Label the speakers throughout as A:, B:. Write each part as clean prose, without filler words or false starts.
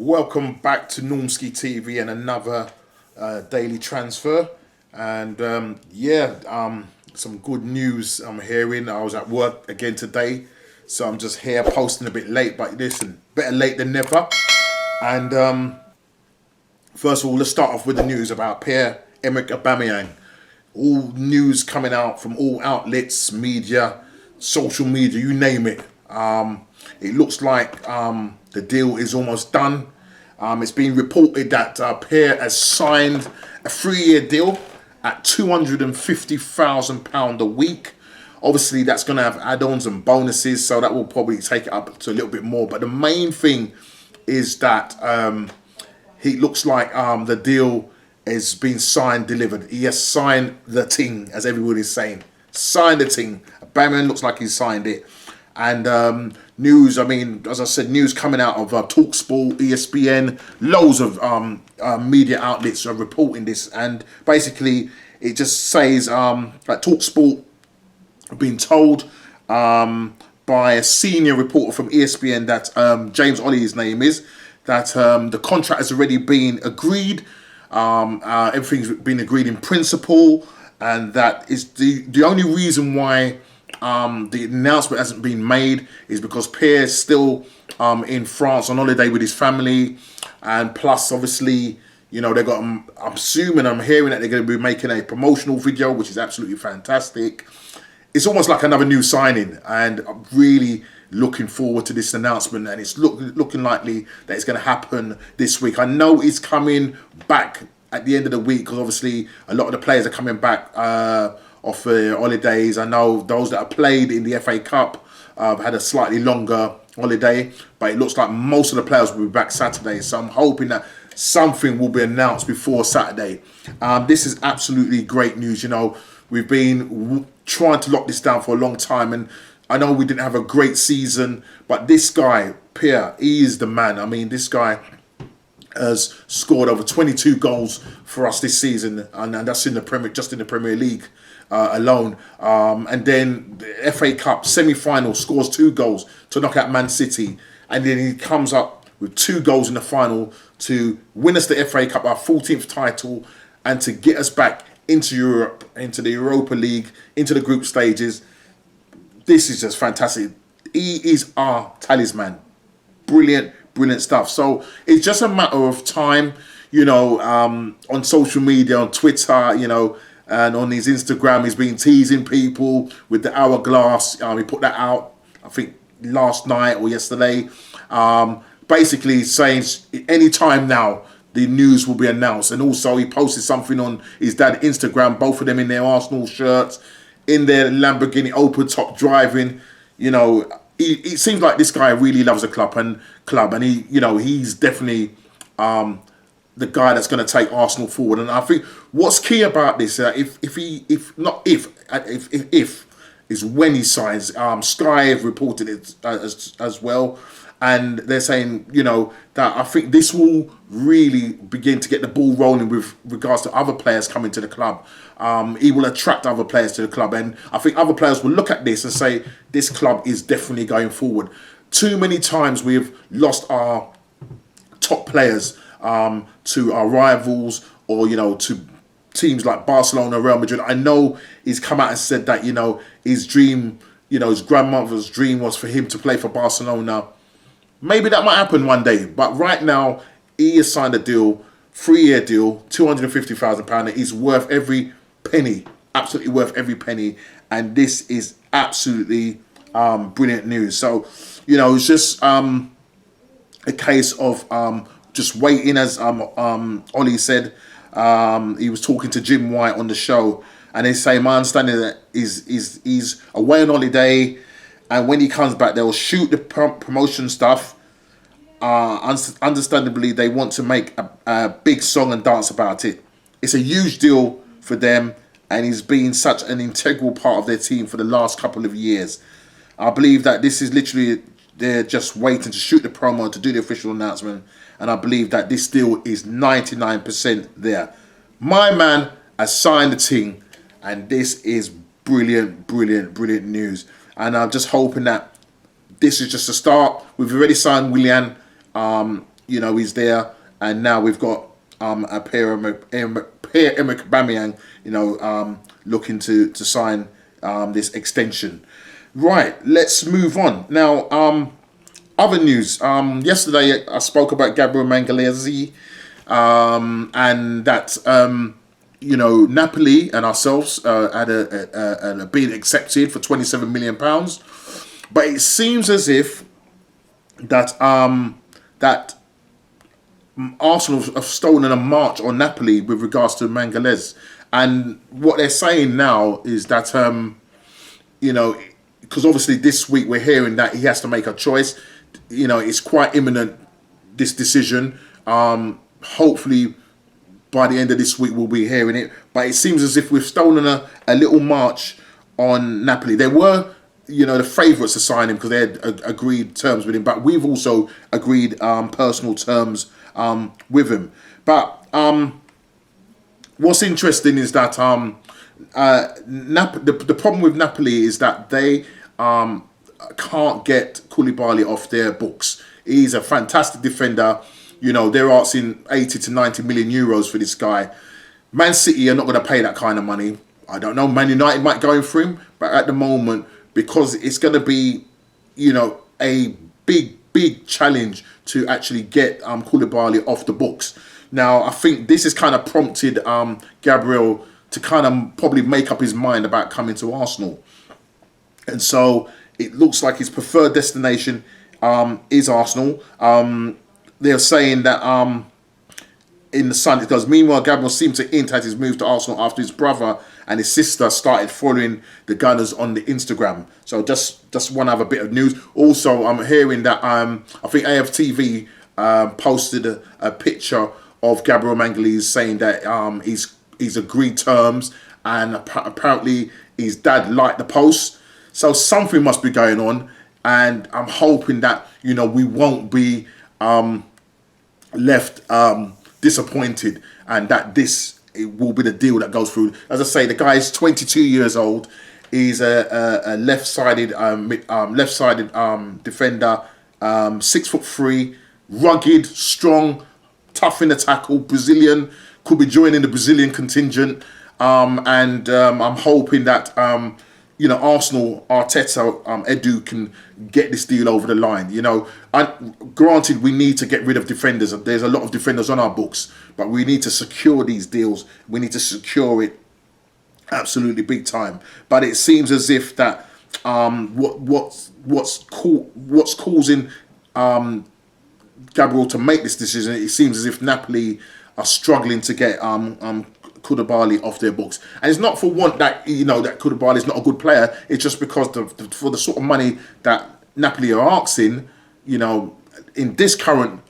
A: Welcome back to Normski TV and another daily transfer. And some good news I'm hearing. I was at work again today, so I'm just here posting a bit late, but listen, better late than never. And first of all, let's start off with the news about Pierre-Emerick Aubameyang. All news coming out from all outlets, media, social media, you name it. It looks like the deal is almost done. It's been reported that Pierre has signed a 3-year deal at £250,000 a week. Obviously, that's going to have add-ons and bonuses, so that will probably take it up to a little bit more. But the main thing is that he looks like the deal has been signed, delivered. He has signed the ting, as everybody's saying. Signed the ting. Batman looks like he's signed it. And news, I mean, as I said, news coming out of TalkSport, ESPN, loads of media outlets are reporting this. And basically, it just says that TalkSport have been told by a senior reporter from ESPN that James Ollie, his name is, that the contract has already been agreed. Everything's been agreed in principle, and that is the only reason why the announcement hasn't been made is because Pierre's still in France on holiday with his family, and plus obviously, you know, they got. I'm hearing that they're going to be making a promotional video, which is absolutely fantastic. It's almost like another new signing, and I'm really looking forward to this announcement, and it's looking likely that it's going to happen this week. I know it's coming back at the end of the week because obviously a lot of the players are coming back off holidays. I know those that have played in the FA Cup had a slightly longer holiday, but it looks like most of the players will be back Saturday, so I'm hoping that something will be announced before Saturday. This is absolutely great news. You know, we've been trying to lock this down for a long time, and I know we didn't have a great season, but this guy, Pierre, he is the man. I mean, this guy has scored over 22 goals for us this season, and that's in the Premier League alone. And then the FA Cup semi-final, scores 2 goals to knock out Man City, and then he comes up with 2 goals in the final to win us the FA Cup, our 14th title, and to get us back into Europe, into the Europa League, into the group stages. This is just fantastic. He is our talisman. Brilliant stuff. So it's just a matter of time, you know, on social media, on Twitter, you know, and on his Instagram, he's been teasing people with the hourglass. He put that out, I think, last night or yesterday. Basically saying any time now, the news will be announced. And also he posted something on his dad's Instagram, both of them in their Arsenal shirts, in their Lamborghini open top driving. You know, it seems like this guy really loves the club, and he, you know, he's definitely the guy that's going to take Arsenal forward. And I think what's key about this, if is when he signs. Sky have reported it as well, and they're saying, you know, that I think this will really begin to get the ball rolling with regards to other players coming to the club. He will attract other players to the club, and I think other players will look at this and say, this club is definitely going forward. Too many times we've lost our top players to our rivals, or, you know, to teams like Barcelona, Real Madrid. I know he's come out and said that, you know, his dream, you know, his grandmother's dream was for him to play for Barcelona. Maybe that might happen one day, but right now he has signed a deal, 3-year deal, £250,000. He's worth every penny, absolutely worth every penny, and this is absolutely brilliant news. So, you know, it's just a case of just waiting, as Ollie said. He was talking to Jim White on the show, and they say, my understanding that he's away on holiday, and when he comes back, they'll shoot the promotion stuff. Understandably, they want to make a big song and dance about it. It's a huge deal for them, and he's been such an integral part of their team for the last couple of years. I believe that this is literally, they're just waiting to shoot the promo, to do the official announcement, and I believe that this deal is 99% there. My man has signed the team, and this is brilliant news. And I'm just hoping that this is just a start. We've already signed Willian. is there, and now we've got a Pierre-Emerick Aubameyang, looking to sign this extension. Right, let's move on now. Other news. Yesterday I spoke about Gabriel Mangalese, and that Napoli and ourselves had a bid accepted for £27 million, but it seems as if that that Arsenal have stolen a march on Napoli with regards to Mangalese, and what they're saying now is that because obviously this week we're hearing that he has to make a choice. It's quite imminent, this decision. Hopefully by the end of this week we'll be hearing it. But it seems as if we've stolen a little march on Napoli. They were, the favourites to sign him because they had agreed terms with him. But we've also agreed personal terms with him. But what's interesting is that the problem with Napoli is that they can't get Koulibaly off their books. He's a fantastic defender. They're asking 80 to 90 million euros for this guy. Man City are not going to pay that kind of money. I don't know. Man United might go in for him, but at the moment, because it's going to be, a big challenge to actually get Koulibaly off the books. Now, I think this has kind of prompted Gabriel to kind of probably make up his mind about coming to Arsenal. And so it looks like his preferred destination is Arsenal. They're saying that in the Sun, because meanwhile Gabriel seemed to hint at his move to Arsenal after his brother and his sister started following the Gunners on the Instagram. So just one other bit of news. Also, I'm hearing that I think AFTV posted a picture of Gabriel Mangalese saying that he's agreed terms, and apparently his dad liked the post. So something must be going on, and I'm hoping that we won't be left disappointed, and that it will be the deal that goes through. As I say, the guy is 22 years old. He's a left-sided defender, 6'3", rugged, strong, tough in the tackle, Brazilian. Could be joining the Brazilian contingent, and I'm hoping that Arsenal, Arteta, Edu can get this deal over the line. Granted, we need to get rid of defenders. There's a lot of defenders on our books, but we need to secure these deals. We need to secure it absolutely big time. But it seems as if that what's causing Gabriel to make this decision. It seems as if Napoli are struggling to get Koulibaly off their books, and it's not for want that that Koulibaly is not a good player. It's just because for the sort of money that Napoli are asking, in this current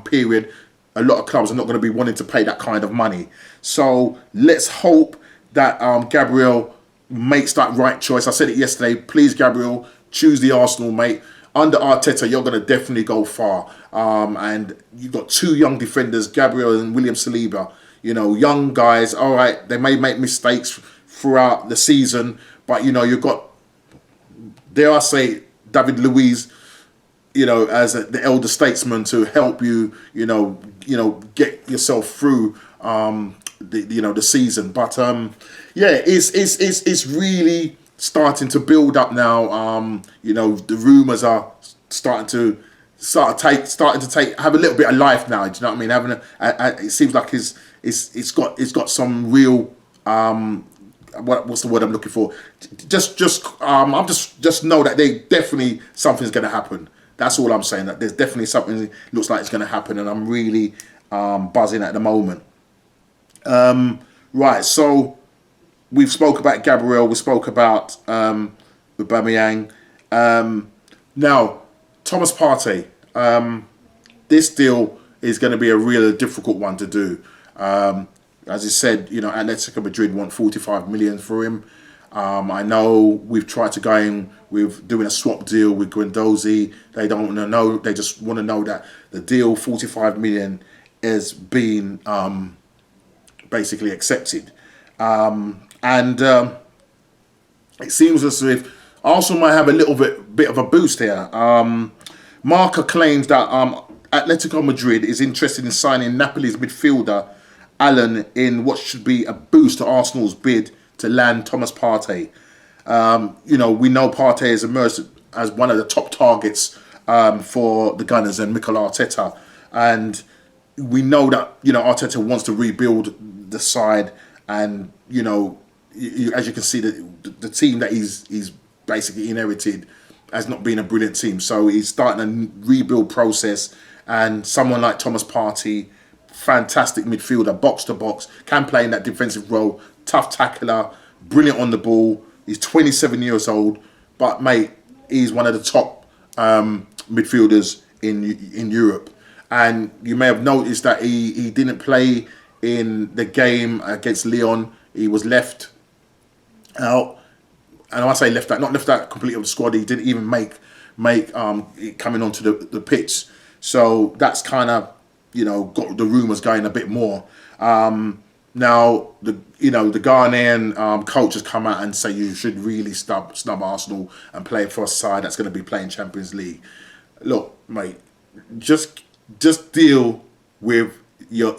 A: period, a lot of clubs are not going to be wanting to pay that kind of money. So let's hope that Gabriel makes that right choice. I said it yesterday. Please, Gabriel, choose the Arsenal, mate. Under Arteta, you're going to definitely go far. And you've got two young defenders, Gabriel and William Saliba. Young guys, all right, they may make mistakes throughout the season, but, you've got, dare I say, David Luiz, as the elder statesman to help you, get yourself through the season. But, it's really starting to build up now. The rumours are starting to have a little bit of life now. Do you know what I mean? It seems like it's got some real what's the word I'm looking for? Just know that they definitely something's going to happen. That's all I'm saying. That there's definitely something that looks like it's going to happen, and I'm really buzzing at the moment. Right, so we've spoke about Gabriel. We spoke about Aubameyang. Now, Thomas Partey. This deal is going to be a real difficult one to do. As I said, Atletico Madrid want 45 million for him. I know we've tried to go in with doing a swap deal with Guendouzi. They don't want to know. They just want to know that the deal, 45 million, is being basically accepted. And it seems as if Arsenal might have a little bit of a boost here. Marca claims that Atletico Madrid is interested in signing Napoli's midfielder Allen in what should be a boost to Arsenal's bid to land Thomas Partey. You know, we know Partey has emerged as one of the top targets for the Gunners and Mikel Arteta. And we know that, you know, Arteta wants to rebuild the side. And, you know, as you can see, the team that he's basically inherited has not been a brilliant team. So he's starting a rebuild process. And someone like Thomas Partey, fantastic midfielder, box to box, can play in that defensive role, tough tackler, brilliant on the ball. He's 27 years old, but mate, he's one of the top midfielders in Europe. And you may have noticed that he didn't play in the game against Lyon. He was left out. And I say left out, not left out completely of the squad. He didn't even make coming onto the pitch. So that's kind of, you know, got the rumours going a bit more. Now the Ghanaian coach has come out and say you should really snub Arsenal and play for a side that's going to be playing Champions League. Look, mate, just deal with your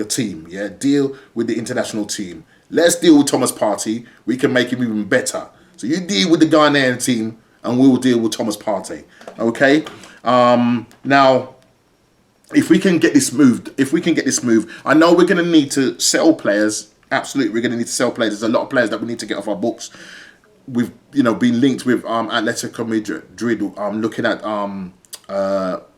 A: team, yeah. Deal with the international team. Let's deal with Thomas Partey. We can make him even better. So you deal with the Ghanaian team, and we'll deal with Thomas Partey. Okay. Now, if we can get this moved, I know we're going to need to sell players. Absolutely, we're going to need to sell players. There's a lot of players that we need to get off our books. We've, you know, been linked with Atletico Madrid, looking at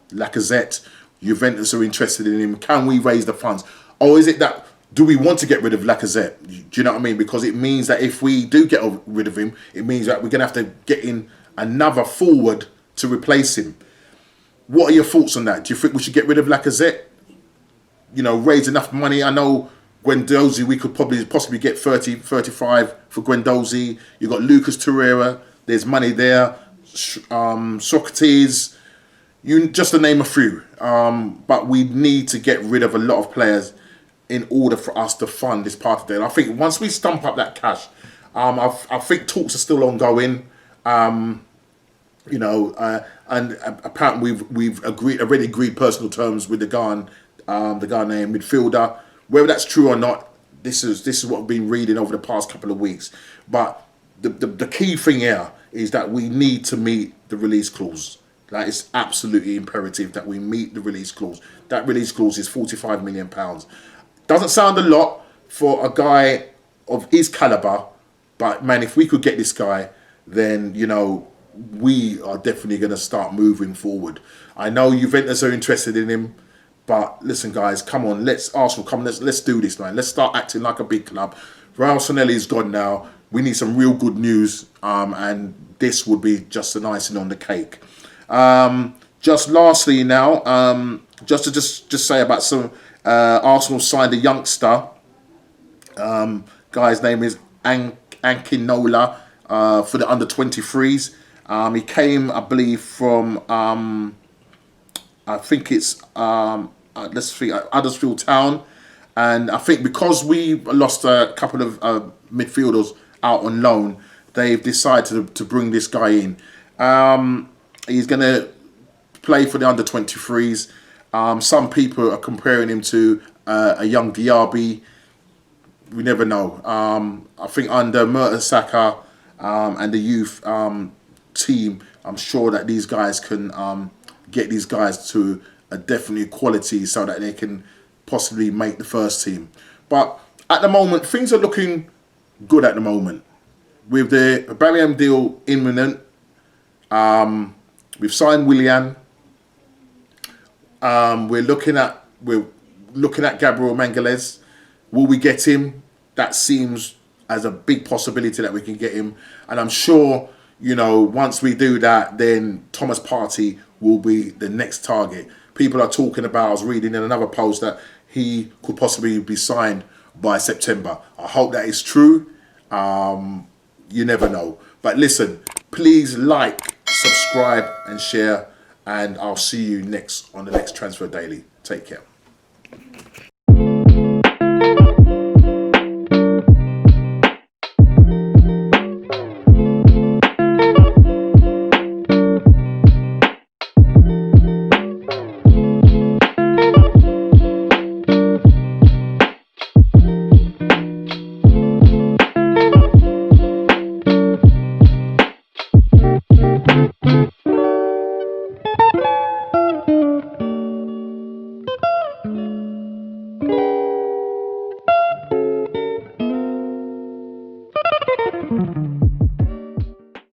A: Lacazette. Juventus are interested in him. Can we raise the funds? Or is it that, do we want to get rid of Lacazette? Do you know what I mean? Because it means that if we do get rid of him, it means that we're going to have to get in another forward to replace him. What are your thoughts on that? Do you think we should get rid of Lacazette? You know, raise enough money. I know Guendouzi, we could possibly get 30, 35 for Guendouzi. You've got Lucas Torreira. There's money there. Socrates. Just to name a few. But we need to get rid of a lot of players in order for us to fund this part of it. And I think once we stump up that cash, I think talks are still ongoing. You know, and apparently we've already agreed personal terms with the Ghanaian midfielder. Whether that's true or not, this is what we've been reading over the past couple of weeks. But the key thing here is that we need to meet the release clause. That is absolutely imperative that we meet the release clause. That release clause is £45 million. Doesn't sound a lot for a guy of his caliber, but man, if we could get this guy, then, you know, we are definitely going to start moving forward. I know Juventus are interested in him, but listen, guys, come on, let's do this, man. Let's start acting like a big club. Raul Sanelli's gone now. We need some real good news, and this would be just an icing on the cake. Just lastly now, just to say about some Arsenal signed a youngster. Guy's name is Ankinola for the under-23s. He came, I believe, from I think it's Huddersfield Town, and I think because we lost a couple of midfielders out on loan, they've decided to bring this guy in. He's going to play for the under-23s. Some people are comparing him to a young Diaby. We never know. I think under Mertesacker and the youth team, I'm sure that these guys can get these guys to a definitely quality so that they can possibly make the first team. But at the moment, things are looking good at the moment. With the Aubameyang deal imminent, we've signed Willian. We're looking at Gabriel Magalhaes. Will we get him? That seems as a big possibility that we can get him. And I'm sure, you know, once we do that, then Thomas Partey will be the next target. People are talking about, I was reading in another post that he could possibly be signed by September. I hope that is true. You never know. But listen, please like, subscribe and share, and I'll see you next on the next Transfer Daily. Take care.